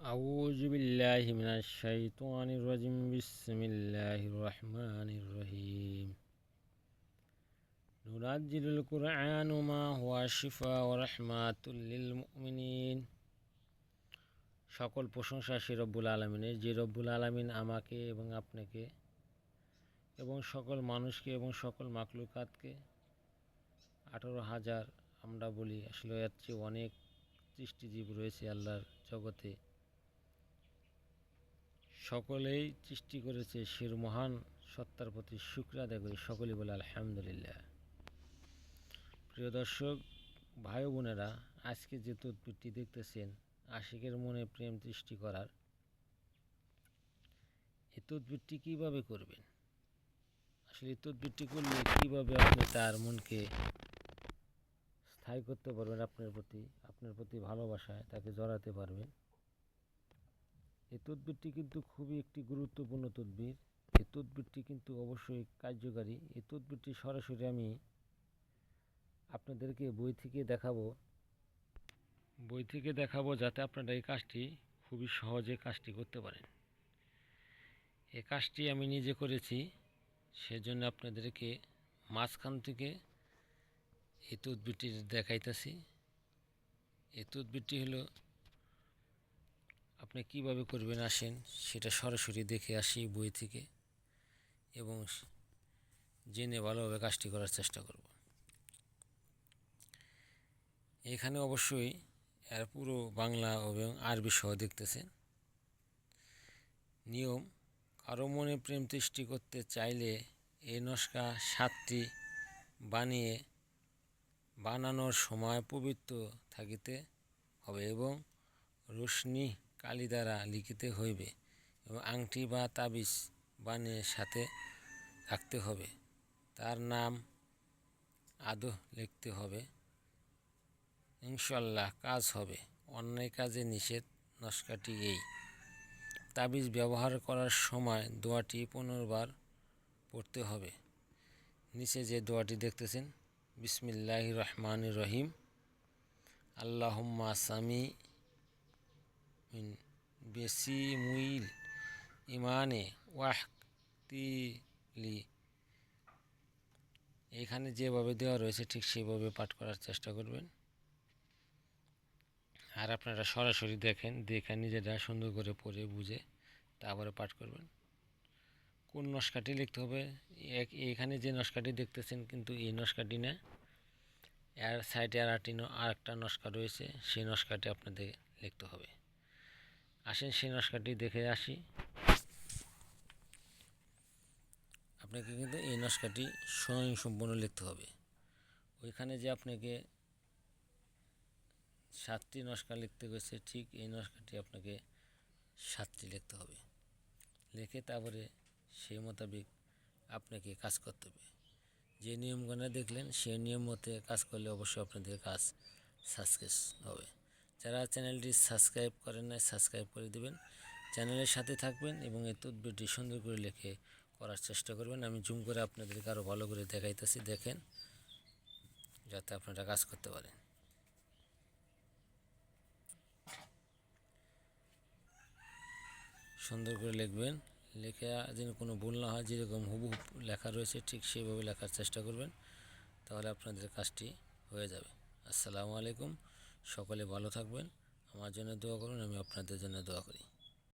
أعوذ بالله من الشيطان الرجيم بسم الله الرحمن الرحيم ننزل القرآن ما هو شفاء ورحمة للمؤمنين সকল প্রশংসা সে রব্বুল আলামিনের, যে রব্বুল আলামিন আমাকে এবং আপনাকে এবং সকল মানুষকে এবং সকল মাখলুকাতকে 18,000 আমরা বলি, আসলে এর চেয়ে অনেক সৃষ্টিজীব রয়েছে আল্লাহর জগতে। সকলেই সৃষ্টি করেছে সের মহান সত্তার প্রতি শুকর আদায় করি, সকলেই বলে আলহামদুলিল্লাহ। প্রিয় দর্শক ভাই বোনেরা, আজকে যে তদবিরটি দেখতেছেন আশিকের মনে প্রেম সৃষ্টি করার, এই তদবিরটি কীভাবে করবেন, আসলে এই তদবিরটি করলে কীভাবে আপনি তার মনকে স্থায়ী করতে পারবেন, আপনার প্রতি ভালোবাসায় তাকে জড়াতে পারবেন। এই তদবিরটি কিন্তু খুবই একটি গুরুত্বপূর্ণ তদবির। এই তদবিরটি কিন্তু অবশ্যই কার্যকারী। এই তদবিরটি সরাসরি আমি আপনাদেরকে বই থেকে দেখাবো যাতে আপনারা এই কাজটি খুবই সহজে কাজটি করতে পারেন। এই কাজটি আমি নিজে করেছি, সেজন্য আপনাদেরকে মাঝখান থেকে এই তদবিরটি দেখাইতেছি। এই তদবিরটি হলো আপনি কিভাবে করবেন, আসেন সেটা সরাসরি দেখে আসি বই থেকে এবং জেনে ভালোভাবে কাজটি করার চেষ্টা করব। এখানে অবশ্যই এর পুরো বাংলা এবং আরবি সহ দেখতেছেন। নিয়ম: কারো মনে প্রেম সৃষ্টি করতে চাইলে এই নস্কা 7টি বানানোর সময় পবিত্র থাকিতে হবে এবং রোশনি কালি দ্বারা লিখিতে হইবে এবং আংটি বা তাবিজ বানিয়ে সাথে রাখতে হবে। তার নাম আদৌ লিখতে হবে। ইনশাল্লাহ কাজ হবে। অন্যায় কাজে নিষেধ। নস্কাটি এই: তাবিজ ব্যবহার করার সময় দোয়াটি 15 বার পড়তে হবে। নিচে যে দোয়াটি দেখতেছেন, বিসমিল্লাহির রহমানির রহিম, আল্লাহুম্মা সামি মিন বেসি মুইল ইমানে ওয়াহতিলি। এখানে যেভাবে দেওয়া রয়েছে ঠিক সেভাবে পাঠ করার চেষ্টা করবেন। আর আপনারা সরাসরি দেখে নিজেরা সুন্দর করে পড়ে বুঝে তারপরে পাঠ করবেন। কোন নস্কাটি লিখতে হবে, এখানে যে নস্কাটি দেখতেছেন কিন্তু এই নস্কাটি না, এর সাইডে আর একটা নস্কা রয়েছে, সেই নস্কাটি আপনাদের লিখতে হবে। আসেন সেই নস্কাটি দেখে আসি। আপনাকে কিন্তু এই নস্কাটি স্বয়ংসম্পূর্ণ লিখতে হবে। ওইখানে যে আপনাকে 7টি নস্কা লিখতে গেছে, ঠিক এই নস্কাটি আপনাকে 7টি লিখতে হবে। লিখে তারপরে সেই মোতাবেক আপনাকে কাজ করতে হবে। যে নিয়মগুলো দেখলেন সেই নিয়ম মতে কাজ করলে অবশ্যই আপনাদের কাজ সাকসেস হবে। যারা চ্যানেলটি সাবস্ক্রাইব করেন না, সাবস্ক্রাইব করে দেবেন, চ্যানেলের সাথে থাকবেন এবং এই তদবিরটি সুন্দর করে লিখে করার চেষ্টা করবেন। আমি জুম করে আপনাদেরকে আরও ভালো করে দেখাইতেছি, দেখেন যাতে আপনারা কাজ করতে পারেন। সুন্দর করে লিখবেন, লেখা যেন কোনো ভুল না হয়, যেরকম হুবহু লেখা রয়েছে ঠিক সেইভাবে লেখার চেষ্টা করবেন, তাহলে আপনাদের কাজটি হয়ে যাবে। আসসালামু আলাইকুম, সকলে ভালো থাকবেন, আমার জন্য দোয়া করুন, আমি আপনাদের জন্য দোয়া করি।